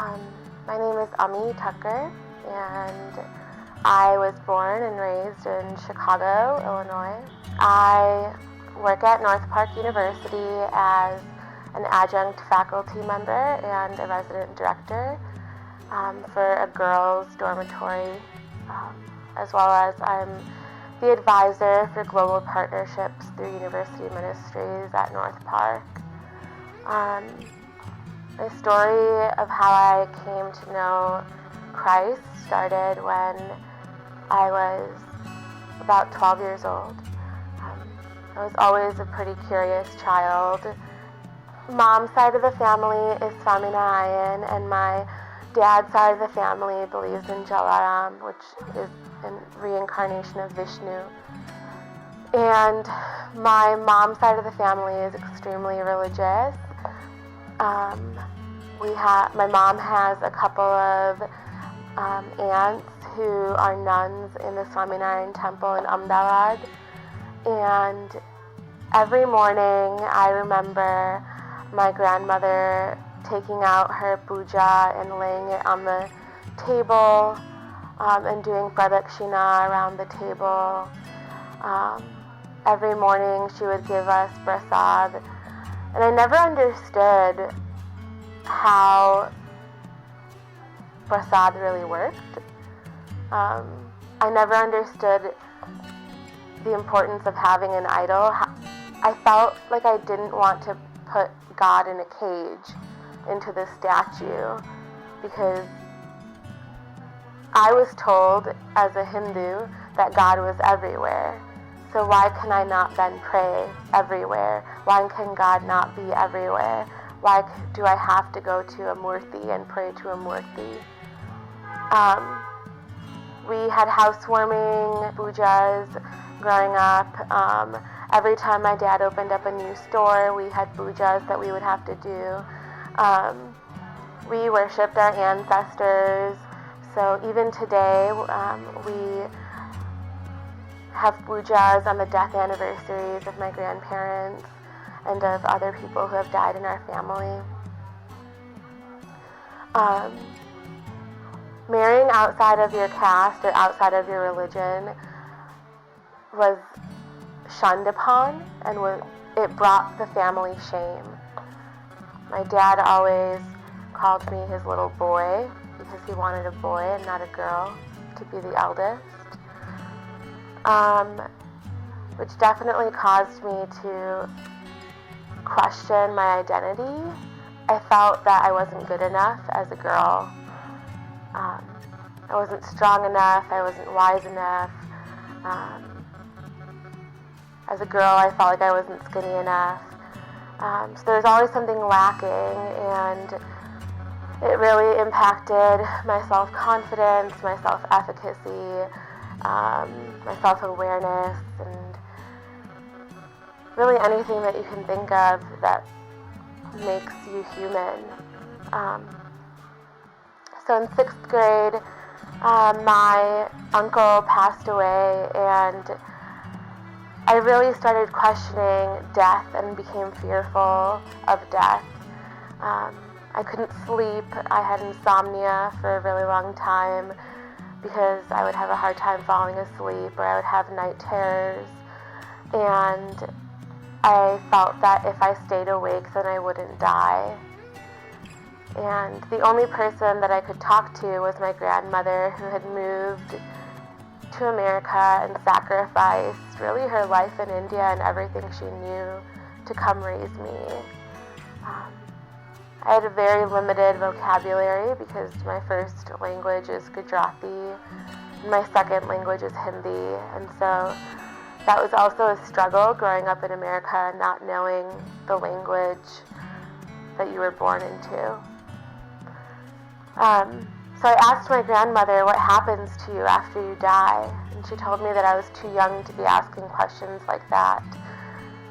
Um, my name is Thakkar, and I was born and raised in Chicago, Illinois. I work at North Park University as an adjunct faculty member and a resident director for a girls' dormitory, as well as I'm the advisor for global partnerships through University Ministries at North Park. The story of how I came to know Christ started when I was about 12 years old. I was always a pretty curious child. Mom's side of the family is Swaminarayan, and my dad's side of the family believes in Jalaram, which is a reincarnation of Vishnu. And my mom's side of the family is extremely religious. My mom has a couple of aunts who are nuns in the Swaminarayan temple in Ahmedabad. And every morning I remember my grandmother taking out her puja and laying it on the table and doing pradakshina around the table. Every morning she would give us prasad. And I never understood how prasad really worked. I never understood the importance of having an idol. I felt like I didn't want to put God in a cage into the statue, because I was told as a Hindu that God was everywhere. So why can I not then pray everywhere? Why can God not be everywhere? Why do I have to go to a murti and pray to a murti? We had housewarming pujas growing up. Every time my dad opened up a new store, we had pujas that we would have to do. We worshipped our ancestors. So even today, we have pujas on the death anniversaries of my grandparents and of other people who have died in our family. Marrying outside of your caste or outside of your religion was shunned upon, and it brought the family shame. My dad always called me his little boy because he wanted a boy and not a girl to be the eldest, which definitely caused me to question my identity. I felt that I wasn't good enough as a girl. I wasn't strong enough. I wasn't wise enough. As a girl, I felt like I wasn't skinny enough. So there was always something lacking, and it really impacted my self-confidence, my self-efficacy, my self-awareness, and really anything that you can think of that makes you human. So in 6th grade, my uncle passed away, and I really started questioning death and became fearful of death. I couldn't sleep. I had insomnia for a really long time because I would have a hard time falling asleep, or I would have night terrors. And I felt that if I stayed awake, then I wouldn't die. And the only person that I could talk to was my grandmother, who had moved to America and sacrificed really her life in India and everything she knew to come raise me. I had a very limited vocabulary because my first language is Gujarati and my second language is Hindi, and so that was also a struggle growing up in America and not knowing the language that you were born into. So I asked my grandmother, what happens to you after you die? And she told me that I was too young to be asking questions like that,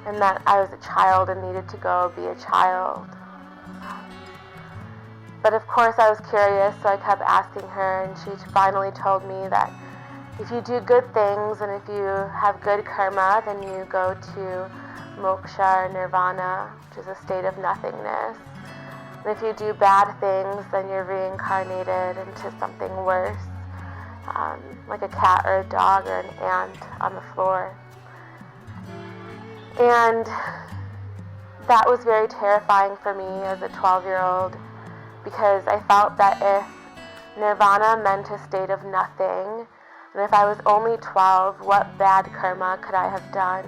and that I was a child and needed to go be a child. But of course I was curious, so I kept asking her, and she finally told me that if you do good things and if you have good karma, then you go to moksha or nirvana, which is a state of nothingness. And if you do bad things, then you're reincarnated into something worse, like a cat or a dog or an ant on the floor. And that was very terrifying for me as a 12-year-old, because I felt that if nirvana meant a state of nothing, and if I was only 12, what bad karma could I have done?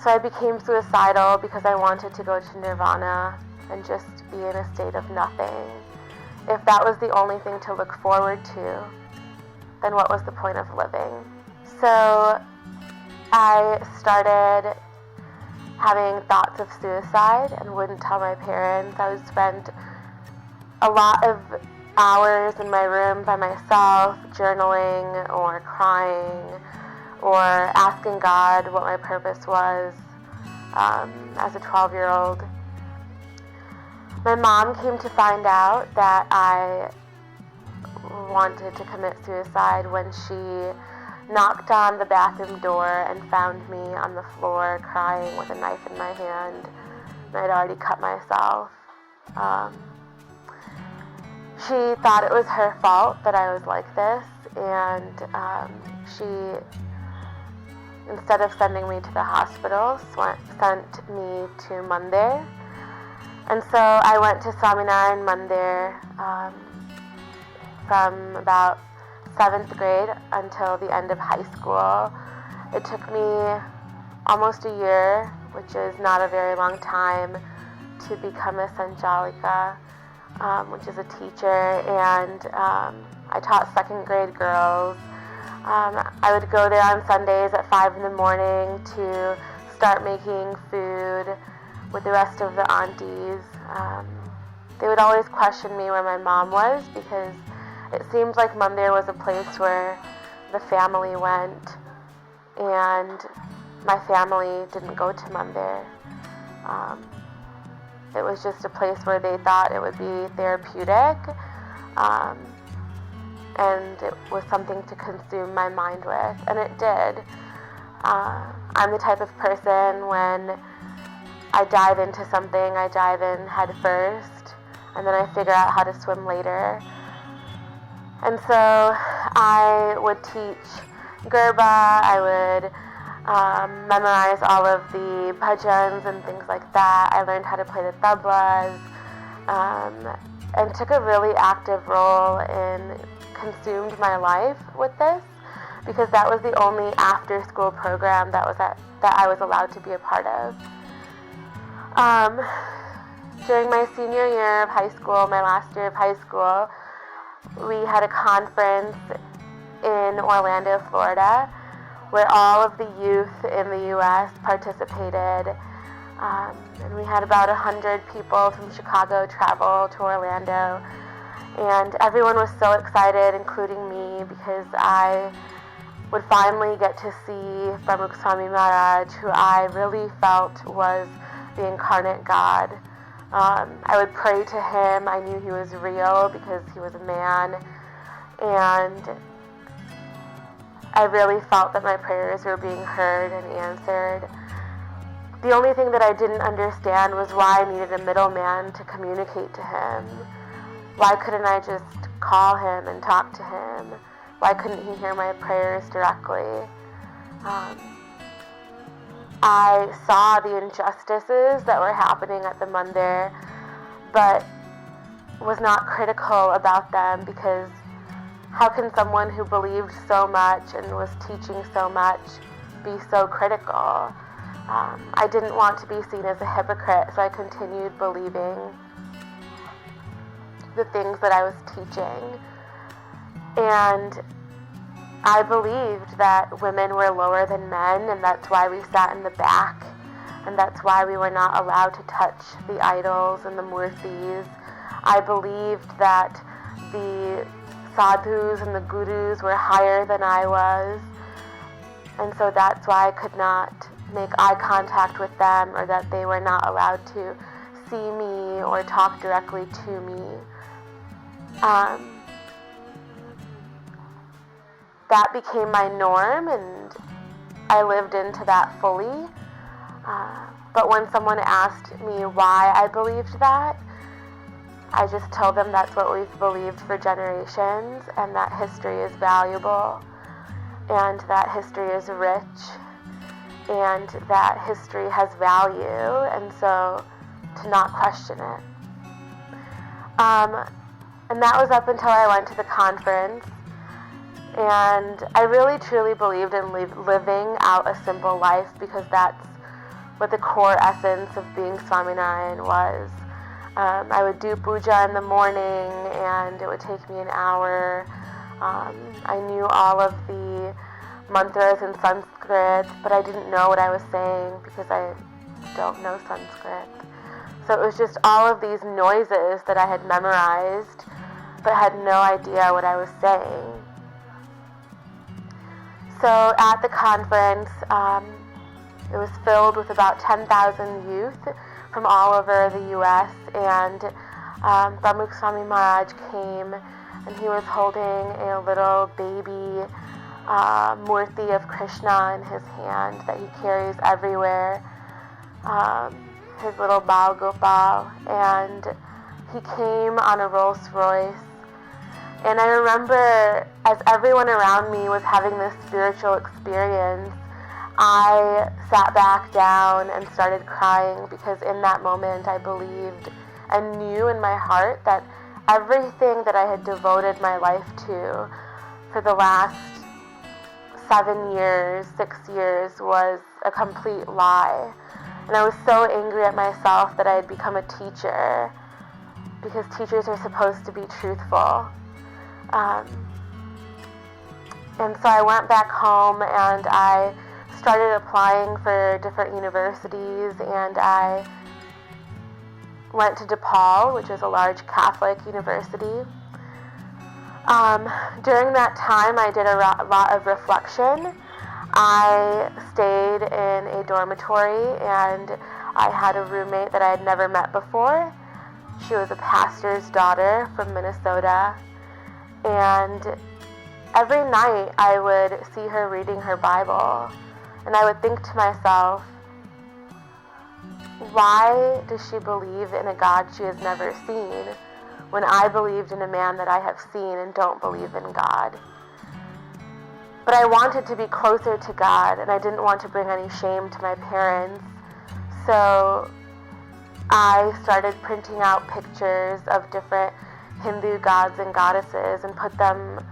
So I became suicidal because I wanted to go to nirvana and just be in a state of nothing. If that was the only thing to look forward to, then what was the point of living? So I started having thoughts of suicide and wouldn't tell my parents. I would spend a lot of hours in my room by myself, journaling or crying or asking God what my purpose was as a 12-year-old. My mom came to find out that I wanted to commit suicide when she knocked on the bathroom door and found me on the floor crying with a knife in my hand, and I'd already cut myself. She thought it was her fault that I was like this, and she, instead of sending me to the hospital, sent me to Mandir. And so I went to Swaminarayan Mandir from about 7th grade until the end of high school. It took me almost a year, which is not a very long time, to become a Sanjalika, which is a teacher, and I taught 2nd grade girls. I would go there on Sundays at 5 in the morning to start making food with the rest of the aunties. They would always question me where my mom was, because it seemed like Mandir was a place where the family went, and my family didn't go to Mandir. It was just a place where they thought it would be therapeutic, and it was something to consume my mind with, and it did. I'm the type of person, when I dive into something, I dive in head first, and then I figure out how to swim later. And so I would teach Gerba, I would memorize all of the bhajans and things like that. I learned how to play the tablas, and took a really active role in, consumed my life with this, because that was the only after-school program that I was allowed to be a part of. During my senior year of high school, my last year of high school, we had a conference in Orlando, Florida, where all of the youth in the U.S. participated. And we had about 100 people from Chicago travel to Orlando. And everyone was so excited, including me, because I would finally get to see Pramukh Swami Maharaj, who I really felt was the incarnate God. I would pray to him. I knew he was real because he was a man, and I really felt that my prayers were being heard and answered. The only thing that I didn't understand was why I needed a middleman to communicate to him. Why couldn't I just call him and talk to him? Why couldn't he hear my prayers directly? I saw the injustices that were happening at the Mandir, but was not critical about them, because how can someone who believed so much and was teaching so much be so critical? I didn't want to be seen as a hypocrite, so I continued believing the things that I was teaching. And I believed that women were lower than men, and that's why we sat in the back, and that's why we were not allowed to touch the idols and the murtis. I believed that the sadhus and the gurus were higher than I was, and so that's why I could not make eye contact with them, or that they were not allowed to see me or talk directly to me. That became my norm, and I lived into that fully. But when someone asked me why I believed that, I just told them that's what we've believed for generations, and that history is valuable, and that history is rich, and that history has value, and so to not question it. And that was up until I went to the conference, and I really truly believed in living out a simple life, because that's what the core essence of being Swaminarayan was. I would do puja in the morning, and it would take me an hour. I knew all of the mantras in Sanskrit, but I didn't know what I was saying because I don't know Sanskrit. So it was just all of these noises that I had memorized, but had no idea what I was saying. So at the conference, it was filled with about 10,000 youth from all over the U.S., and Pramukh Swami Maharaj came, and he was holding a little baby murti of Krishna in his hand that he carries everywhere, his little Bal Gopal, and he came on a Rolls Royce. And I remember, as everyone around me was having this spiritual experience, I sat back down and started crying, because in that moment I believed and knew in my heart that everything that I had devoted my life to for the last 7 years, 6 years, was a complete lie. And I was so angry at myself that I had become a teacher, because teachers are supposed to be truthful. And so I went back home, and I started applying for different universities, and I went to DePaul, which is a large Catholic university. During that time, I did a lot of reflection. I stayed in a dormitory, and I had a roommate that I had never met before. She was a pastor's daughter from Minnesota, and every night I would see her reading her Bible, and I would think to myself, why does she believe in a God she has never seen, when I believed in a man that I have seen and don't believe in God? But I wanted to be closer to God, and I didn't want to bring any shame to my parents, so I started printing out pictures of different Hindu gods and goddesses and put them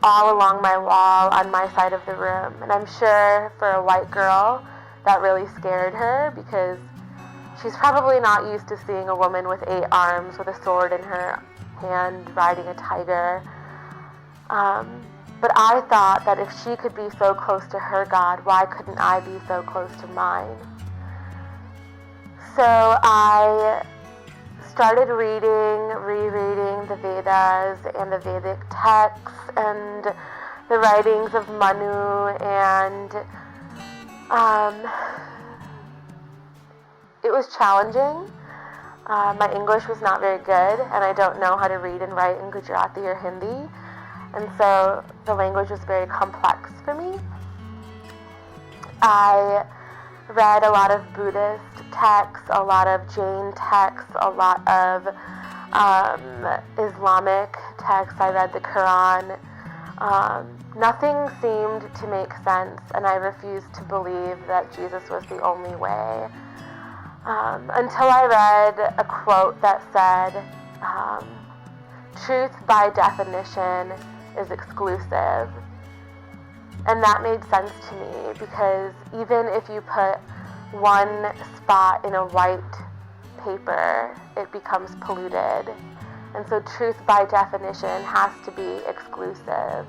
all along my wall on my side of the room. And I'm sure for a white girl that really scared her, because she's probably not used to seeing a woman with 8 arms with a sword in her hand riding a tiger. But I thought that if she could be so close to her God, why couldn't I be so close to mine? So I started rereading the Vedas and the Vedic texts and the writings of Manu, and it was challenging. My English was not very good, and I don't know how to read and write in Gujarati or Hindi, and so the language was very complex for me. I read a lot of Buddhist texts, a lot of Jain texts, a lot of Islamic texts. I read the Quran. Nothing seemed to make sense, and I refused to believe that Jesus was the only way. Until I read a quote that said, truth by definition is exclusive. And that made sense to me, because even if you put one spot in a white paper, it becomes polluted. And so truth by definition has to be exclusive.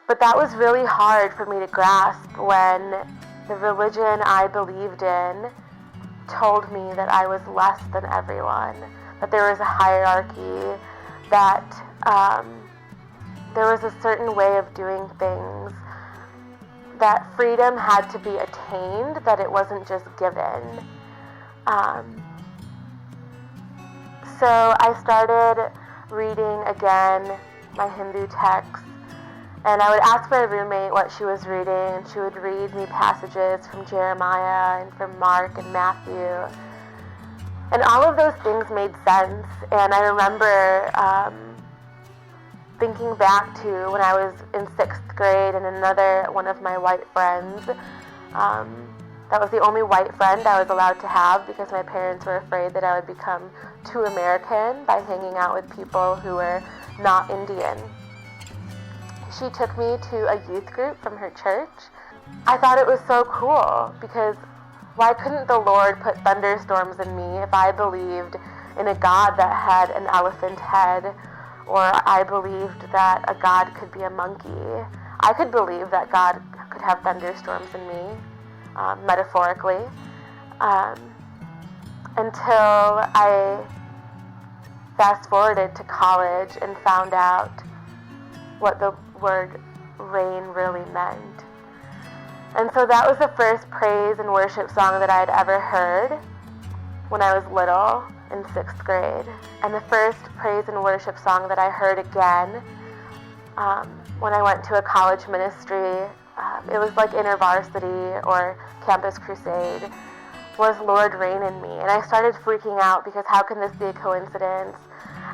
But that was really hard for me to grasp when the religion I believed in told me that I was less than everyone, that there was a hierarchy, that there was a certain way of doing things, that freedom had to be attained, that it wasn't just given. So I started reading again my Hindu texts, and I would ask my roommate what she was reading, and she would read me passages from Jeremiah and from Mark and Matthew. And all of those things made sense. And I remember thinking back to when I was in 6th grade and another one of my white friends. That was the only white friend I was allowed to have because my parents were afraid that I would become too American by hanging out with people who were not Indian. She took me to a youth group from her church. I thought it was so cool because why couldn't the Lord put thunderstorms in me if I believed in a God that had an elephant head, or I believed that a God could be a monkey? I could believe that God could have thunderstorms in me, metaphorically, until I fast forwarded to college and found out what the word rain really meant. And so that was the first praise and worship song that I had ever heard when I was little in 6th grade. And the first praise and worship song that I heard again when I went to a college ministry, it was like InterVarsity or Campus Crusade, was Lord Reign in Me. And I started freaking out because how can this be a coincidence?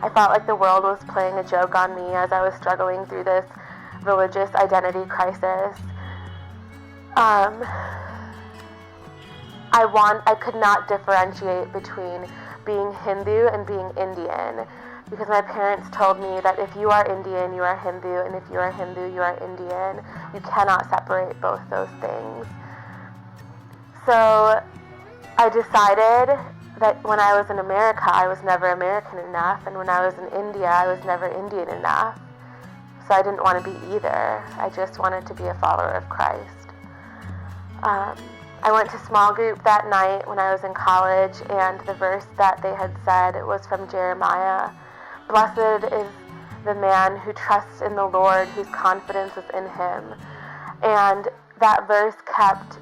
I felt like the world was playing a joke on me as I was struggling through this religious identity crisis. I could not differentiate between being Hindu and being Indian because my parents told me that if you are Indian, you are Hindu, and if you are Hindu, you are Indian. You cannot separate both those things. So I decided that when I was in America, I was never American enough, and when I was in India, I was never Indian enough. So I didn't want to be either. I just wanted to be a follower of Christ. I went to small group that night when I was in college, and the verse that they had said was from Jeremiah. Blessed is the man who trusts in the Lord, whose confidence is in him. And that verse kept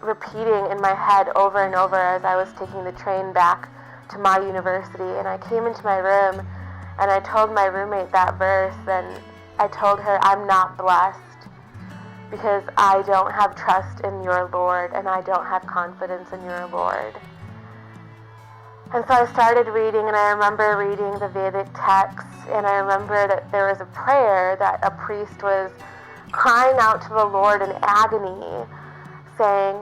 repeating in my head over and over as I was taking the train back to my university. And I came into my room and I told my roommate that verse, and I told her, I'm not blessed because I don't have trust in your Lord and I don't have confidence in your Lord. And so I started reading, and I remember reading the Vedic texts, and I remember that there was a prayer that a priest was crying out to the Lord in agony, saying,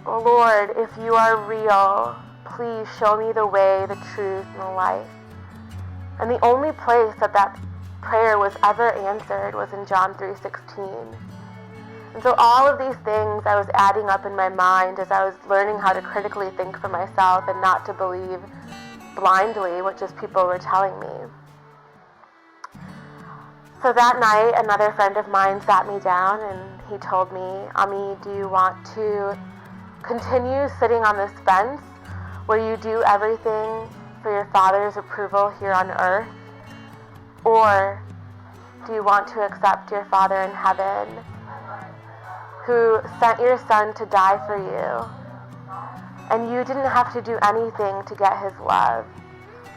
oh Lord, if you are real, please show me the way, the truth, and the life. And the only place that prayer was ever answered was in John 3:16. And so all of these things I was adding up in my mind as I was learning how to critically think for myself and not to believe blindly what just people were telling me. So that night, another friend of mine sat me down and he told me, Ami, do you want to continue sitting on this fence where you do everything for your Father's approval here on earth? Or do you want to accept your Father in heaven, who sent your Son to die for you, and you didn't have to do anything to get his love,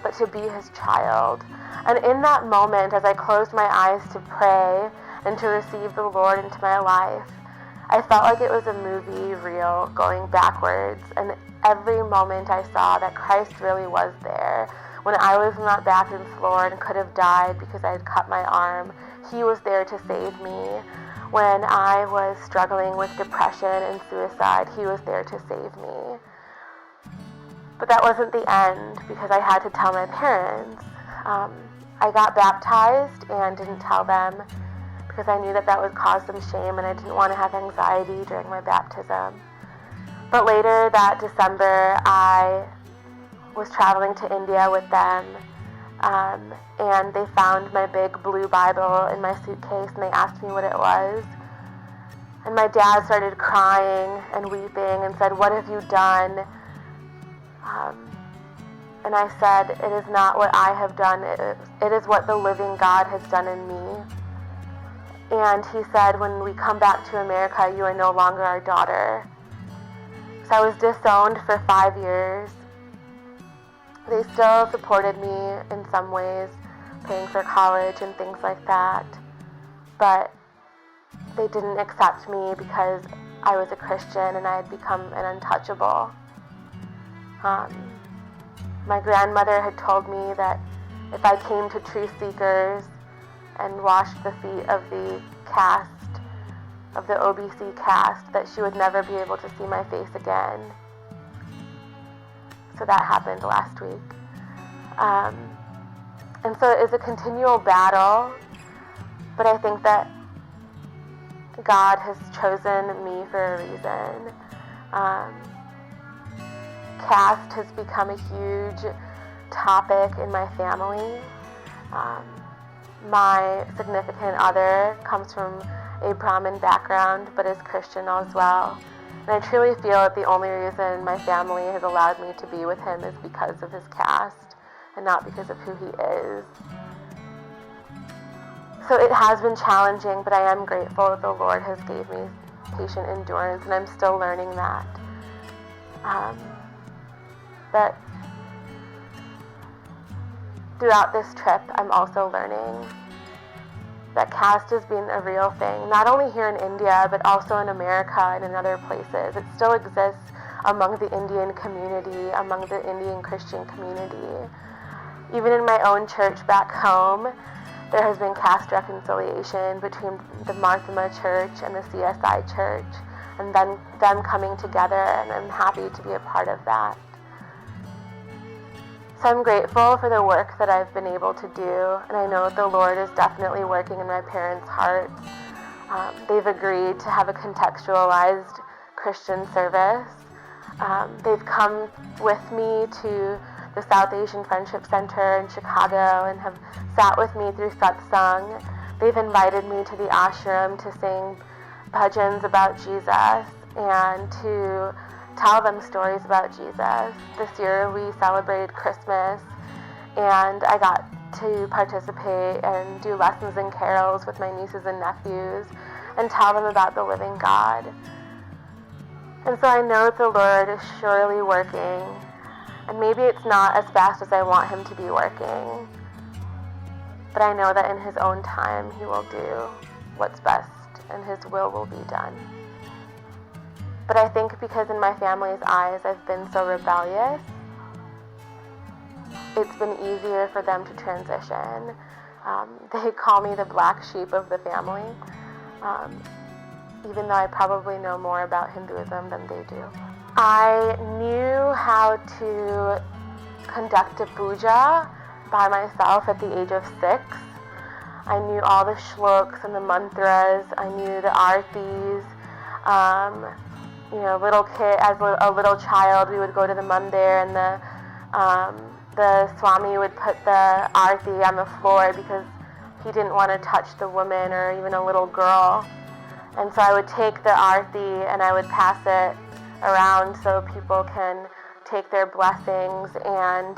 but to be his child? And in that moment, as I closed my eyes to pray and to receive the Lord into my life, I felt like it was a movie reel going backwards, and every moment I saw that Christ really was there. When I was on that bathroom floor and could have died because I had cut my arm, he was there to save me. When I was struggling with depression and suicide, he was there to save me. But that wasn't the end, because I had to tell my parents. I got baptized and didn't tell them because I knew that would cause them shame, and I didn't want to have anxiety during my baptism. But later that December, I was traveling to India with them, and they found my big blue Bible in my suitcase, and they asked me what it was. And my dad started crying and weeping and said, what have you done? And I said, it is not what I have done, it is what the living God has done in me. And he said, when we come back to America, you are no longer our daughter. So I was disowned for 5 years. They still supported me in some ways, paying for college and things like that. But they didn't accept me because I was a Christian and I had become an untouchable. My grandmother had told me that if I came to Truth Seekers and washed the feet of the caste, of the OBC caste, that she would never be able to see my face again. So that happened last week. And so it is a continual battle, but I think that God has chosen me for a reason. Caste has become a huge topic in my family. My significant other comes from a Brahmin background, but is Christian as well. And I truly feel that the only reason my family has allowed me to be with him is because of his caste, and not because of who he is. So it has been challenging, but I am grateful that the Lord has gave me patient endurance, and I'm still learning that. But throughout this trip, I'm also learning that caste has been a real thing, not only here in India, but also in America and in other places. It still exists among the Indian community, among the Indian Christian community. Even in my own church back home, there has been caste reconciliation between the Marthama Church and the CSI Church, and then them coming together, and I'm happy to be a part of that. So I'm grateful for the work that I've been able to do, and I know the Lord is definitely working in my parents' hearts. They've agreed to have a contextualized Christian service. They've come with me to the South Asian Friendship Center in Chicago and have sat with me through satsang. They've invited me to the ashram to sing bhajans about Jesus and to tell them stories about Jesus. This year we celebrated Christmas, and I got to participate and do lessons and carols with my nieces and nephews and tell them about the living God. And so I know that the Lord is surely working, and maybe it's not as fast as I want him to be working, but I know that in his own time he will do what's best and his will be done. But I think because in my family's eyes I've been so rebellious, it's been easier for them to transition. They call me the black sheep of the family, even though I probably know more about Hinduism than they do. I knew how to conduct a puja by myself at the age of 6. I knew all the shloks and the mantras. I knew the artis. As a little child, we would go to the mandir, and the Swami would put the arti on the floor because he didn't want to touch the woman or even a little girl. And so I would take the arti and I would pass it around so people can take their blessings, and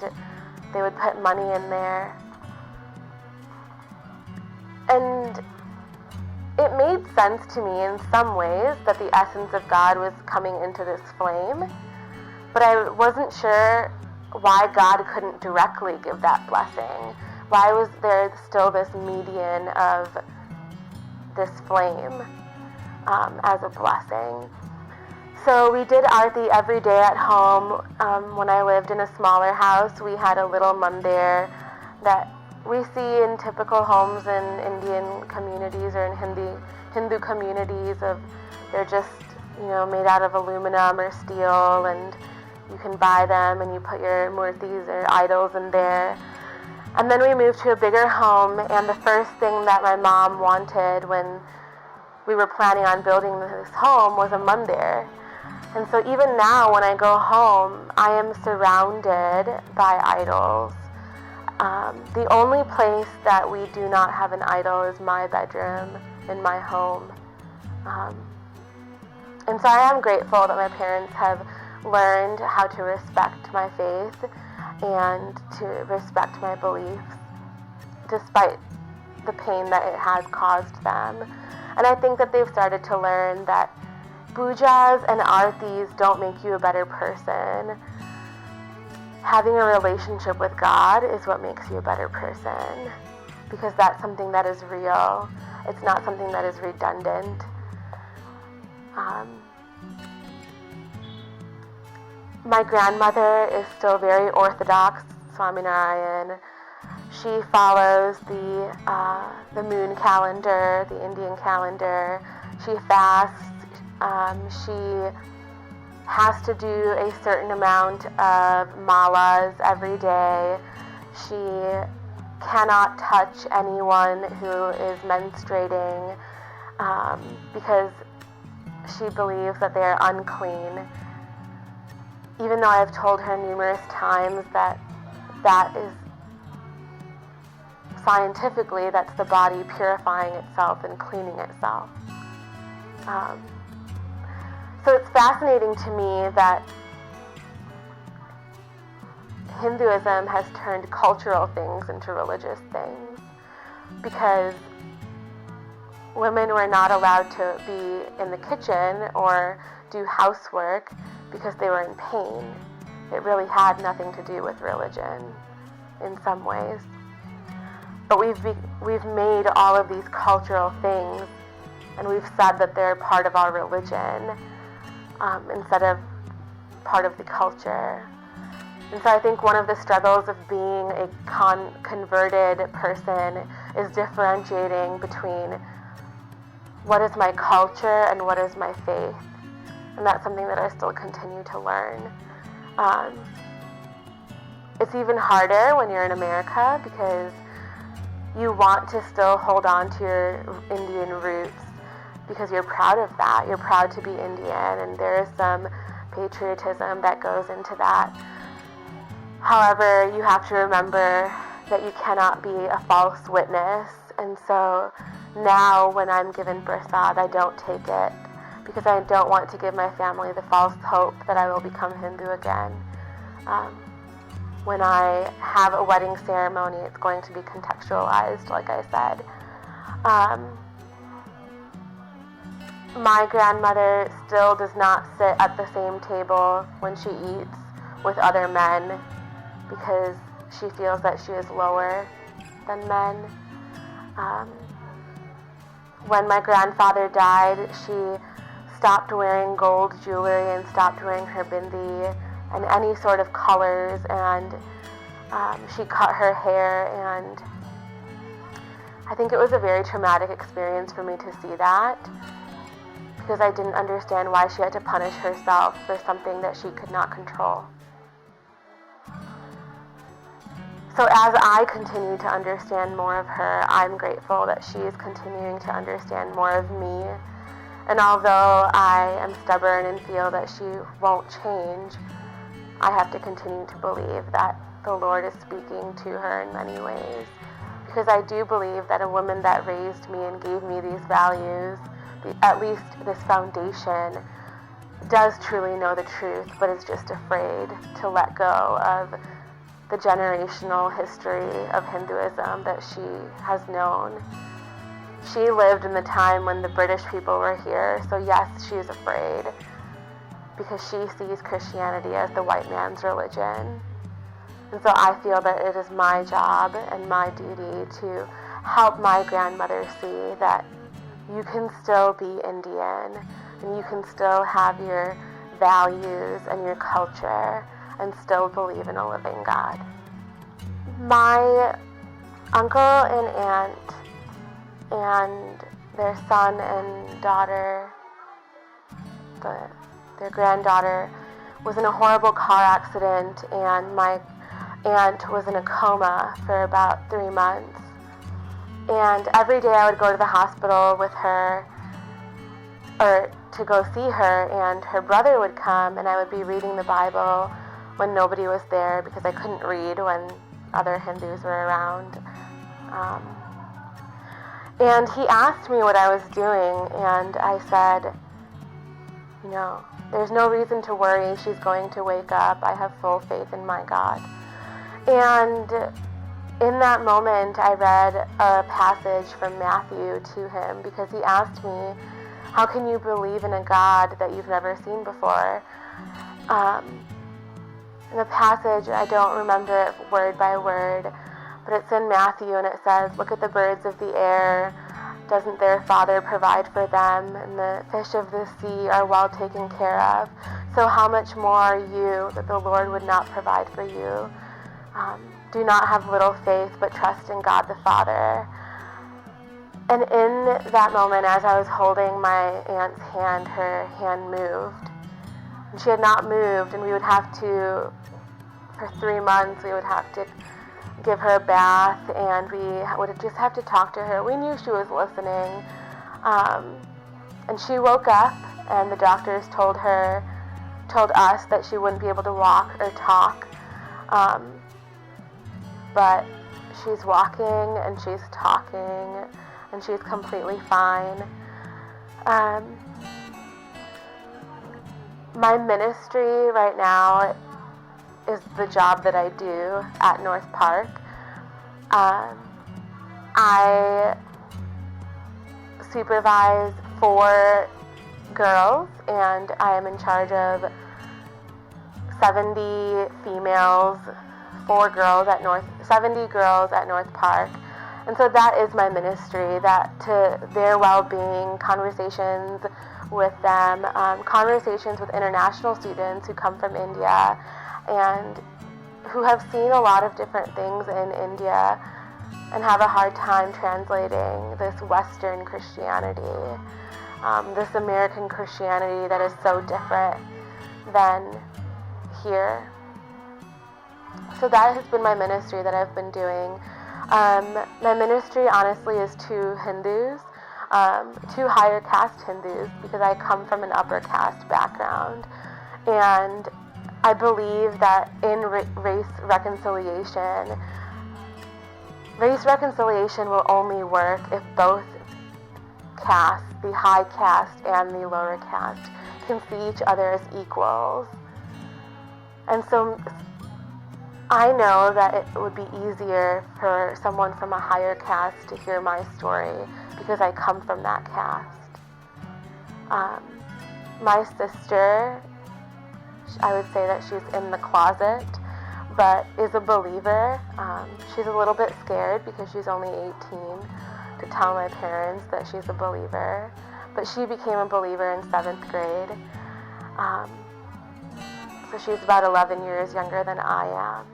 they would put money in there. And it made sense to me in some ways that the essence of God was coming into this flame, but I wasn't sure why God couldn't directly give that blessing. Why was there still this median of this flame as a blessing? So we did arti every day at home. When I lived in a smaller house, we had a little mandir that we see in typical homes in Indian communities or in Hindu communities. They're just made out of aluminum or steel, and you can buy them and you put your murtis or idols in there. And then we moved to a bigger home, and the first thing that my mom wanted when we were planning on building this home was a mandir. And so even now when I go home, I am surrounded by idols. The only place that we do not have an idol is my bedroom in my home. And so I am grateful that my parents have learned how to respect my faith and to respect my beliefs, despite the pain that it has caused them. And I think that they've started to learn that pujas and artis don't make you a better person. Having a relationship with God is what makes you a better person, because that's something that is real. It's not something that is redundant. My grandmother is still very orthodox, Swaminarayan. She follows the moon calendar, the Indian calendar. She fasts. She has to do a certain amount of malas every day. She cannot touch anyone who is menstruating because she believes that they are unclean. Even though I've told her numerous times that is scientifically, that's the body purifying itself and cleaning itself. So it's fascinating to me that Hinduism has turned cultural things into religious things, because women were not allowed to be in the kitchen or do housework because they were in pain. It really had nothing to do with religion in some ways. But we've made all of these cultural things, and we've said that they're part of our religion instead of part of the culture. And so I think one of the struggles of being a converted person is differentiating between what is my culture and what is my faith. And that's something that I still continue to learn. It's even harder when you're in America, because you want to still hold on to your Indian roots because you're proud of that. You're proud to be Indian, and there is some patriotism that goes into that. However, you have to remember that you cannot be a false witness. And so now when I'm given prasad, I don't take it, because I don't want to give my family the false hope that I will become Hindu again. When I have a wedding ceremony, it's going to be contextualized, like I said. My grandmother still does not sit at the same table when she eats with other men, because she feels that she is lower than men. When my grandfather died, she stopped wearing gold jewelry and stopped wearing her bindi and any sort of colors, and she cut her hair, and I think it was a very traumatic experience for me to see that, because I didn't understand why she had to punish herself for something that she could not control. So as I continue to understand more of her, I'm grateful that she is continuing to understand more of me. And although I am stubborn and feel that she won't change, I have to continue to believe that the Lord is speaking to her in many ways. Because I do believe that a woman that raised me and gave me these values, at least this foundation, does truly know the truth, but is just afraid to let go of the generational history of Hinduism that she has known. She lived in the time when the British people were here, so yes, she is afraid, because she sees Christianity as the white man's religion. And so I feel that it is my job and my duty to help my grandmother see that you can still be Indian, and you can still have your values and your culture and still believe in a living God. My uncle and aunt and their son and daughter, their granddaughter, was in a horrible car accident, and my aunt was in a coma for about 3 months. And every day I would go to the hospital with her, or to go see her, and her brother would come, and I would be reading the Bible when nobody was there, because I couldn't read when other Hindus were around. And he asked me what I was doing, and I said, there's no reason to worry. She's going to wake up. I have full faith in my God. And in that moment, I read a passage from Matthew to him, because he asked me, how can you believe in a God that you've never seen before? In the passage, I don't remember it word by word, but it's in Matthew, and it says, look at the birds of the air. Doesn't their Father provide for them? And the fish of the sea are well taken care of. So how much more you, that the Lord would not provide for you. Do not have little faith, but trust in God the Father. And in that moment, as I was holding my aunt's hand, her hand moved. And she had not moved, and we would have to, for 3 months, we would have to give her a bath, and we would just have to talk to her. We knew she was listening. And she woke up, and the doctors told us that she wouldn't be able to walk or talk. But she's walking, and she's talking, and she's completely fine. My ministry right now is the job that I do at North Park. I supervise 4 girls, and I am in charge of 70 females, 70 girls at North Park. And so that is my ministry, that to their well-being, conversations with them, conversations with international students who come from India and who have seen a lot of different things in India and have a hard time translating this Western Christianity, this American Christianity that is so different than here. So that has been my ministry that I've been doing. My ministry, honestly, is to Hindus, to higher caste Hindus, because I come from an upper caste background. And I believe that in race reconciliation will only work if both castes, the high caste and the lower caste, can see each other as equals. And so I know that it would be easier for someone from a higher caste to hear my story because I come from that caste. My sister, I would say that she's in the closet, but is a believer. She's a little bit scared because she's only 18 to tell my parents that she's a believer, but she became a believer in 7th grade. So she's about 11 years younger than I am.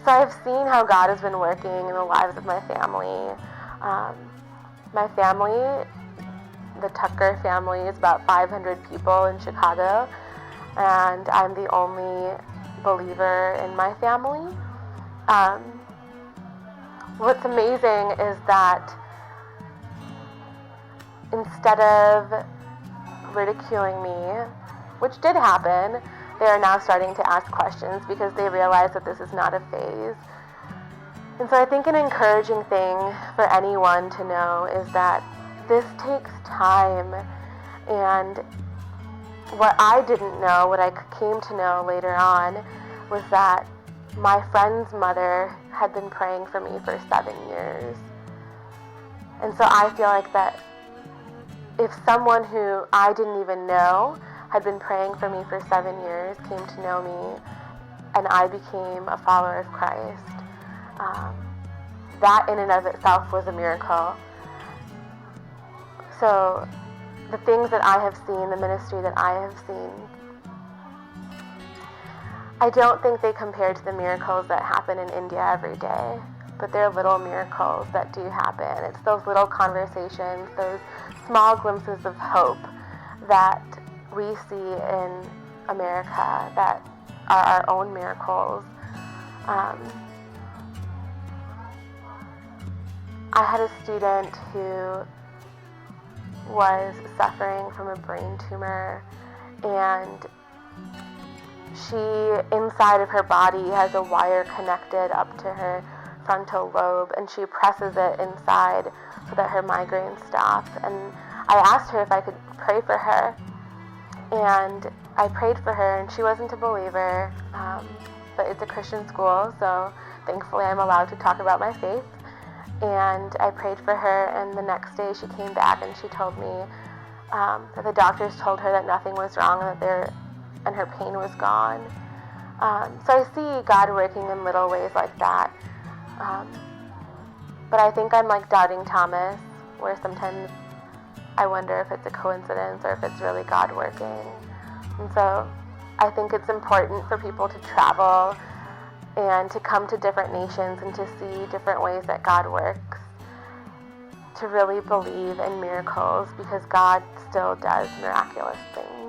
So I've seen how God has been working in the lives of my family. My family, the Thakkar family, is about 500 people in Chicago, and I'm the only believer in my family. What's amazing is that instead of ridiculing me, which did happen, they are now starting to ask questions because they realize that this is not a phase. And so I think an encouraging thing for anyone to know is that this takes time. And what I didn't know, what I came to know later on, was that my friend's mother had been praying for me for 7 years. And so I feel like that if someone who I didn't even know had been praying for me for 7 years came to know me and I became a follower of Christ, that in and of itself was a miracle. So the things that I have seen, the ministry that I have seen, I don't think they compare to the miracles that happen in India every day, but they're little miracles that do happen. It's those little conversations, those small glimpses of hope that we see in America that are our own miracles. I had a student who was suffering from a brain tumor, and she, inside of her body, has a wire connected up to her frontal lobe, and she presses it inside so that her migraines stop. And I asked her if I could pray for her, and I prayed for her, and she wasn't a believer, but it's a Christian school, so thankfully I'm allowed to talk about my faith. And I prayed for her, and the next day she came back and she told me that the doctors told her that nothing was wrong and her pain was gone. So I see God working in little ways like that. But I think I'm like doubting Thomas, where sometimes I wonder if it's a coincidence or if it's really God working. And so I think it's important for people to travel and to come to different nations and to see different ways that God works, to really believe in miracles, because God still does miraculous things.